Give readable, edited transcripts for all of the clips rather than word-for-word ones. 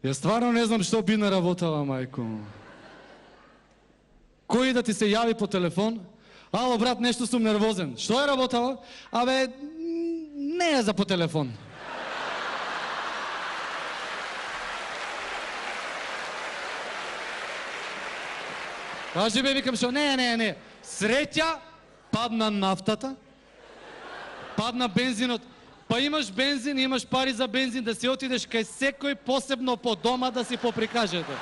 Ја стварно не знам што би наработала, мајко. Кој да ти се јави по телефон? Ало, брат, нешто сум нервозен. Што е работала? Абе, не е за по телефон. Кажи бе, викам што, не. Среќа, падна нафтата, падна бензинот. Па имаш бензин, имаш пари за бензин, да си отидеш кај секој посебно по дома да си поприкажете.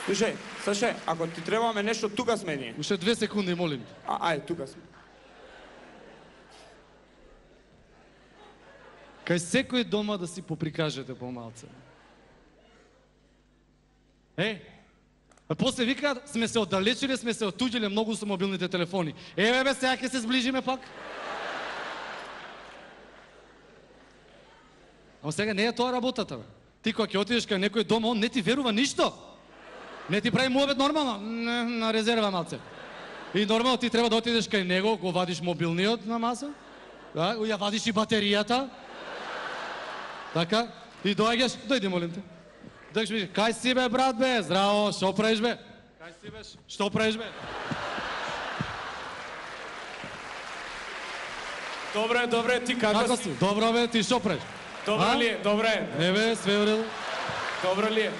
Слушај, ако ти требаме нешто, тука сме ние. Уште 2 секунди, молим те. Ајде, тука сме. Кај секој дома да си поприкажете помалце. А после вика, сме се оддалечили, сме се отуѓиле многу со мобилните телефони. Еве бе, сега ќе се сближиме пак. Ама сега не е тоа работата, бе. Ти кога ќе отидеш кај некој дом, он не ти верува ништо. Не ти прави муабет нормално, на резерва малце. И нормално ти треба да отидеш кај него, го вадиш мобилниот на маса, да, ја вадиш и батеријата. Така, и доаѓаш, дојди молим те. Дојдеш, кај си бе, брат бе, здраво, што правиш бе? Кај си бе, што правиш бе? Добре, ти како си? Добро бе, ти што правиш? Добро ли е? Добре. Не бе, све во реду. Добро ли е?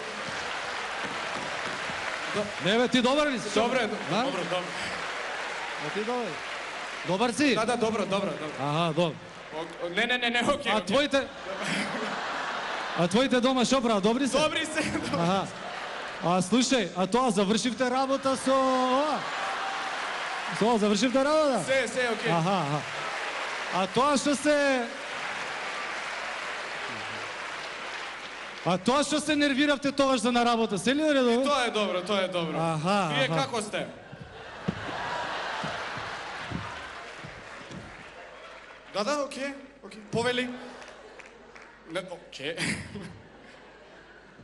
Не бе, ти добар ли си? Добре. Ти добар. Добар си? Да, добро. Аха, добро. Не, окей. А твоите дома шо прават, добри се? Добри се. Аха. А слушај, а тоа завршивте работа со завршивте работа? Се, окей. Аха. А тоа што се нервиравте тогаш за на работа, се ли редо? Тоа е добро. Аха. Вие како сте? Да, окей. Повели. Не, окей.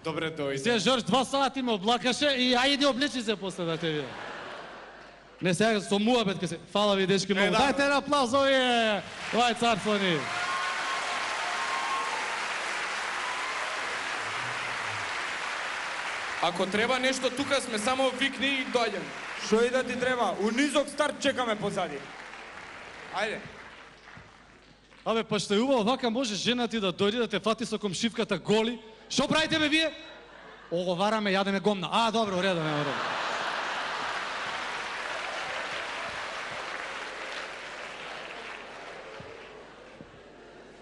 Добре, дојде. Сега Жорж 2 сати ме облакаше и ајде облечи се после да те видам. Не, сега со муабет ке се. Фала ви, дечки, многу. Дајте на аплауз, овие! Ова е царство ни. Ако треба нешто, тука сме, само викни и дојдем. Што и да ти треба? У низок старт чекаме позади. Ајде. Абе, па што е убаво, вака може жена ти да дојде да те фати со комшивката голи. Што правите бе вие? Оговараме, јадеме гомна. А, добро, уредо, нема добро.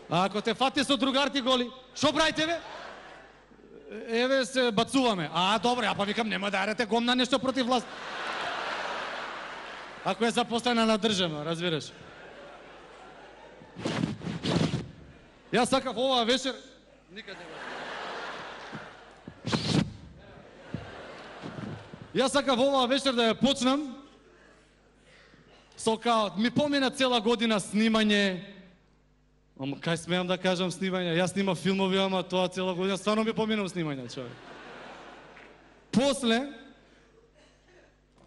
А ако те фати со другарти голи, што правите бе? Еве се бацуваме. А, добро, ја па викам, нема да јадете гомна нешто против власт. Ако е запослена на држава, разбираш. Јас сакав оваа вечер... Никаде не. Јас сакав оваа вечер да ја почнам со као, ми помина цела година снимање. Ама кај смеам да кажам снимање? Јас снимав филмови, ама тоа цела година стварно ми поминав снимање, човек. После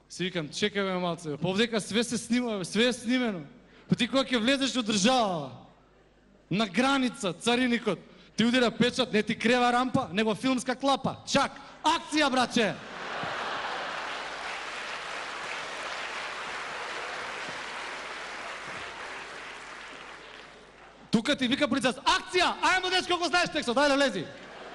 си викам, чекај ме малце, повдека све се снима, све е снимено. Па ти кога ќе влезеш од држава, на граница, цариникот, ти удира печат, не ти крева рампа, него филмска клапа. Чак, акција, браче! Тука ти вика полицајец, акција! Ајмо, дечко, ако знаеш текстот, дај да влези.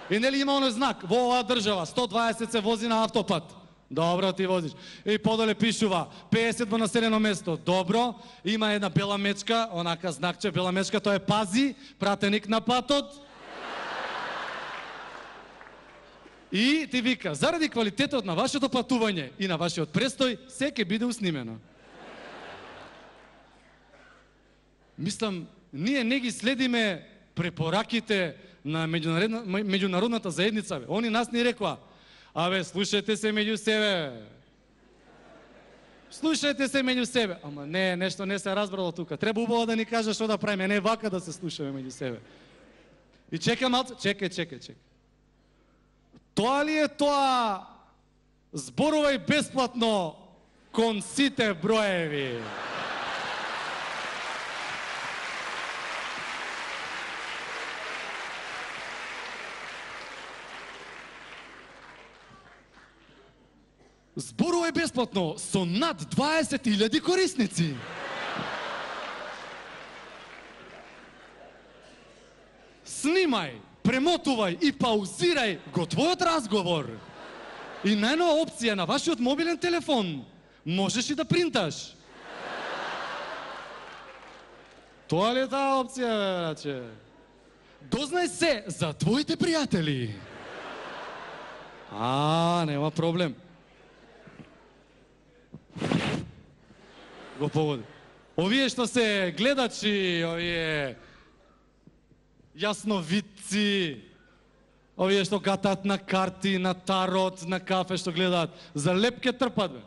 И нели има оној знак, во оваа држава, 120 се вози на автопат. Добро, ти возиш. И подоле пишува 50 во населено место. Добро, има една бела мечка, онака знакче, бела мечка, тоа е пази, пратеник на патот. И ти вика, заради квалитетот на вашето патување и на вашиот престој, се ќе биде уснимено. Мислам, ние не ги следиме препораките на меѓународната заедница. Они нас ни рекоа, абе, слушајте се меѓу себе. Слушајте се меѓу себе. Ама не, нешто не се разбрало тука. Треба убаво да ни каже што да правиме, не вака да се слушаме меѓу себе. И чека малце, чекај. Тоа ли е тоа зборувај бесплатно кон сите броеви? Зборувај бесплатно со над 20.000 корисници. Снимај, премотувај и паузирај го твојот разговор. И најнова опција на вашиот мобилен телефон можеш и да принташ. Тоа ли е таа опција, браќе? Дознај се за твоите пријатели. Нема проблем. Го погоди. Овие што се гледачи, овие јасновидци, овие што гатаат на карти, на тарот, на кафе, што гледаат, за лепке трпат, бе.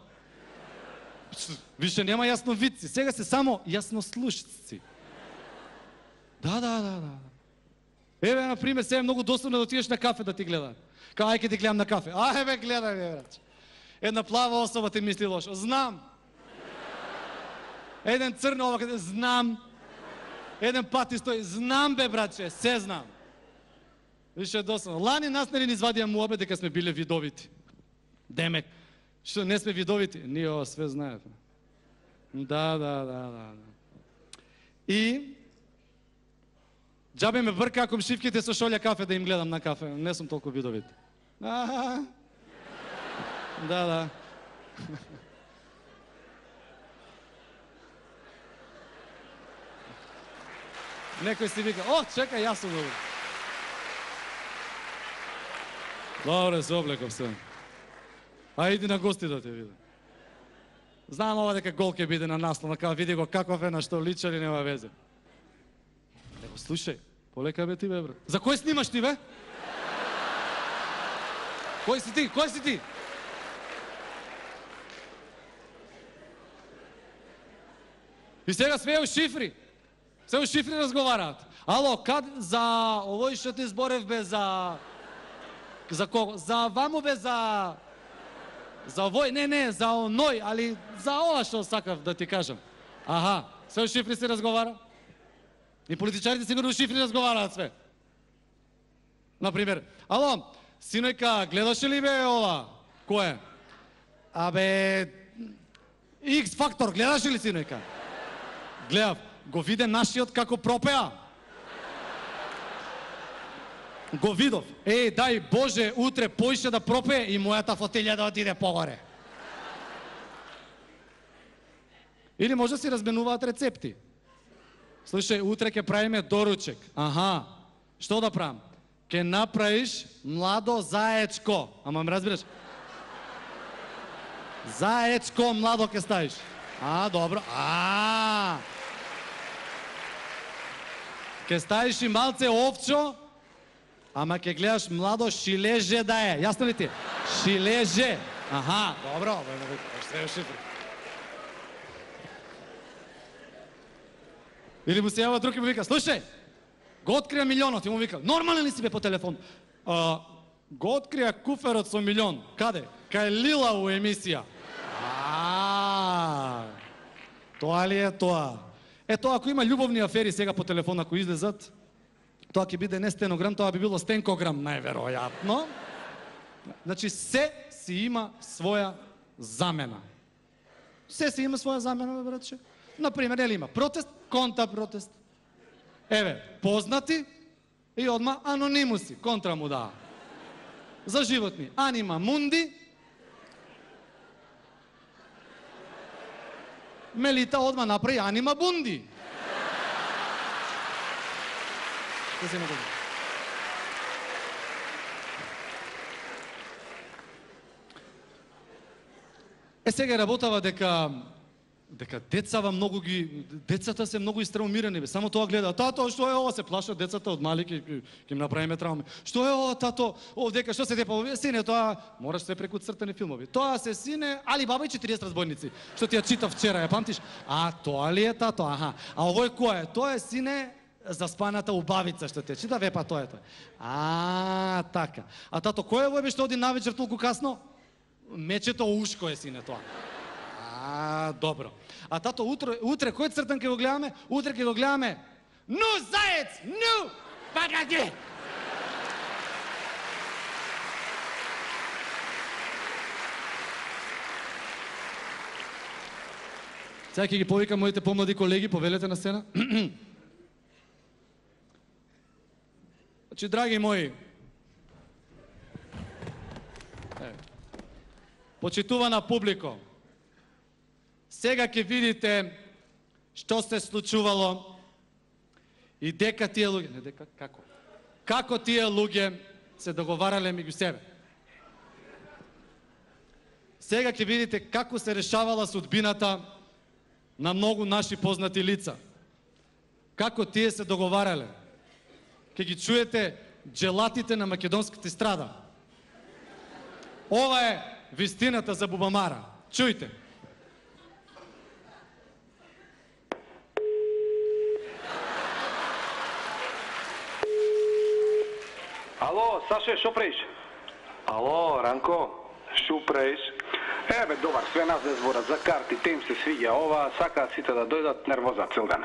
Више нема јасновидци, сега се само јаснослушци. Да. Еве, например, сега е многу достапно да отидеш на кафе да ти гледаат. Кај, ајде ти гледам на кафе. Бе, гледај, бе, брат. Една плава особа ти мисли лошо. Знам. Еден црн овака, знам. Еден пати стои, знам, бе, братче, се знам. Више досадно. Лани нас не ни извадија муабе дека сме биле видовити. Демек, што не сме видовити? Ние ова све знаат. Да. И џабе ме брка ако шивките со шолја кафе да им гледам на кафе. Не сум толку видовит. Да. Некој си вика, чекај, јас сум добро. Добре, се облеков се. Иди на гости да те види. Знам ова дека гол ќе биде на наслов, као види го каков е, на што лича или нема везе. Него, слушај, полека бе ти, бе, брат. За кој снимаш ти, бе? Кој си ти? И сега све у шифри. Се у шифри разговараат. Ало, за овој што ти зборев, бе, за кого? За ваму, бе, за овој, не, за оној, али за ова што сакав да ти кажам. Се у шифри се разговара. И политичарите сигурно у шифри разговараат све. Например, ало, синојка, гледаше ли, бе, ова? Кој е? X Factor, гледаше ли, синојка? Гледав. Го виде нашиот како пропеа. Го видов. Дај Боже, утре поише да пропее и мојата фотелја да отиде погоре. Или може да си разменуваат рецепти. Слушај, утре ќе правиме доручек. Што да правам? Ке направиш младо заечко. Ама ме разбираш? Заечко младо ке ставиш. Добро. Ке ставиш и малце овчо, ама ке гледаш младо шилеже да е. Јасно ли ти? Шилеже. Добро. Или му се јава друг и му вика, слушај, го открија милионот и му вика, нормален ли си, бе, по телефон? Го открија куферот со милион. Каде? Кај Лила у емисија. Тоа ли е тоа? Тоа ако има љубовни афери сега по телефон, ако излезат, тоа ќе биде не стенограм, тоа би било стенкограм, најверојатно. Значи, се си има своја замена. Се си има своја замена, братче. Например, нели има протест, контрапротест. Еве, познати и одма анонимуси, контра му даа. За животни, анима мунди, Мелита одма направи анима бунди. Сега работава дека децата се многу истраумирани, бе. Само тоа гледаат. Тато, што е ова? Се плашат децата од мали, ќе им направиме трауми. Што е ова, тато? Овдека што се депа? Сине, тоа мораш се преку цртани филмови. Тоа се сине Али Баба и 40 разбойници. Што ти ја читав вчера, ја памтиш? Тоа ли е тато? А овој кој е? Тоа е сине Заспаната убавица, што ти ја чита, вепа тоа е тоа. Така. Тато, кој е овој што оди навечер толку касно? Мечето ушко е сине тоа. Добро. Тато, утре кој цртан ќе го гледаме? Утре ќе го гледаме Ну, заец! Ну! Пагади! Сега ќе ги повикам моите помлади колеги, повелете на сцена. Значи, драги мои, почитувана публико, сега ќе видите што се случувало и дека тие луѓе, не дека, како тие луѓе се договарале меѓу себе. Сега ќе видите како се решавала судбината на многу наши познати лица. Како тие се договарале. Ќе ги чуете джелатите на македонската естрада. Ова е вистината за Бубамара. Чујте. Ало, Саше, шо правиш? Ало, Ранко, шо правиш? Бе, добар, све нас да зборат за карти, те им се свиѓа ова, сакаат сите да дојдат, нервоза цел ден.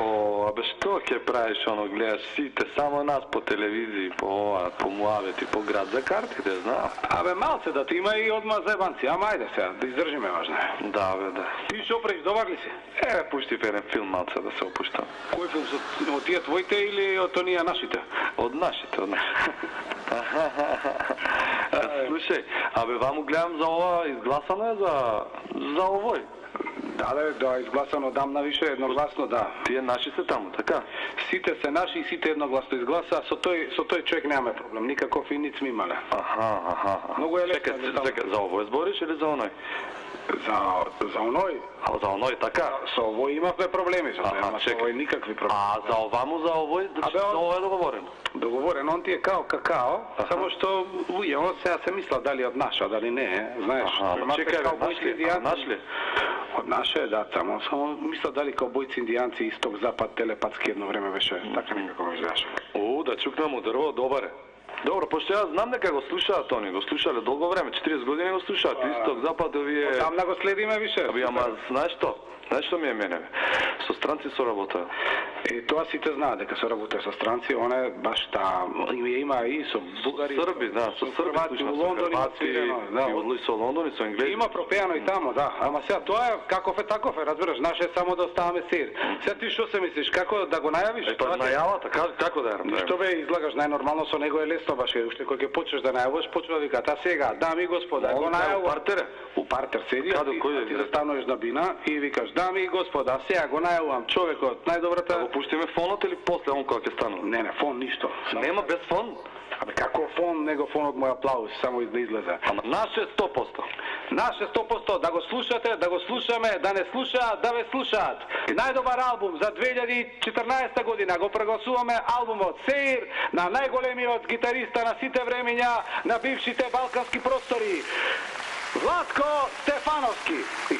О, абе што ќе правиш, оно, гледаш сите, само нас по телевизии, по ова, по муавет и по град за картите, знам. Абе, малце да ти има и одма заебанци, ама ајде сега, да издржиме важно е. Да, бе, да. Ти шо правиш, добар ли си? Пушти в еден филм малце да се опуштам. Кој филм, од тие твоите или од оние нашите? Од нашите, од нашите. Слушај, абе, ваму гледам за ова, изгласано е за овој. Да, изгласано дамна више, едногласно, да. Тие наши се таму, така? Сите се наши и сите едногласно изгласа, со тој човек немаме проблем, никаков и ниц ми имале. Аха. Многу е лесно. Чекай, за овој збориш или за оној? За оној? А за оној, така? Со овој имавме проблеми, со овој никакви проблеми. А за оваму, за овој, за овој е договорено? Договорен, он ти е као какао, само што луѓе, он сега се мисла дали од наша, дали не, знаеш. Чекај, наш ли? Од наше е, да, само мисла дали каубојци индијанци, исток, запад, телепатски едно време беше, така некако ме изгледаше. Да чукнам удрво, добар е. Добро, пошто јас знам дека го слушаат они, го слушале долго време, 40 години го слушаат, исток, запад, овие... Там да го следиме више. Ама, знаеш што? Знаеш што ми е мене? Со странци соработува. Тоа сите знаат дека се работува со странци, оне баш има и со бугари, Срби, да, со срби слушам, со хрвати, и со Лондон и со енглези. Има пропеано и тамо, да. Ама сега тоа е каков е таков е, разбираш, наше е само да оставаме сир. Сега ти што се мислиш, како да го најавиш? Тоа најавата, како да ја направим? Што бе излагаш најнормално, со него е лесно баш, уште кој ќе почнеш да најаваш, почва да вика, сега, дами и господа, го најавувам. Партере? У партер седи, ти застануваш на бина и викаш, дами и господа, сега го најавувам човекот, најдобрата... Да го пуштиме фонот или после он кога ќе станува? Не, фон ништо. Нема без фон? Абе како фон, него фонот мој аплауз, само да излезе. Ама наше 100%. Наше 100%, да го слушате, да го слушаме, да не слушаат, да ве слушаат. Најдобар албум за 2014 година го прегласуваме албумот Сеир на најголемиот гитариста на сите времења на бившите балкански простори. Владко Стефановски.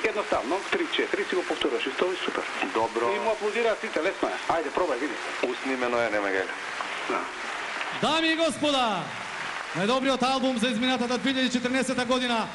Едноставно, 3-4 си го повтораш и тоа е супер. Добро. И му аплодираат сите, лесно е. Ајде, пробај, види. Уснимено е, нема геле. Дами и господа, најдобриот албум за изминатата 2014 година.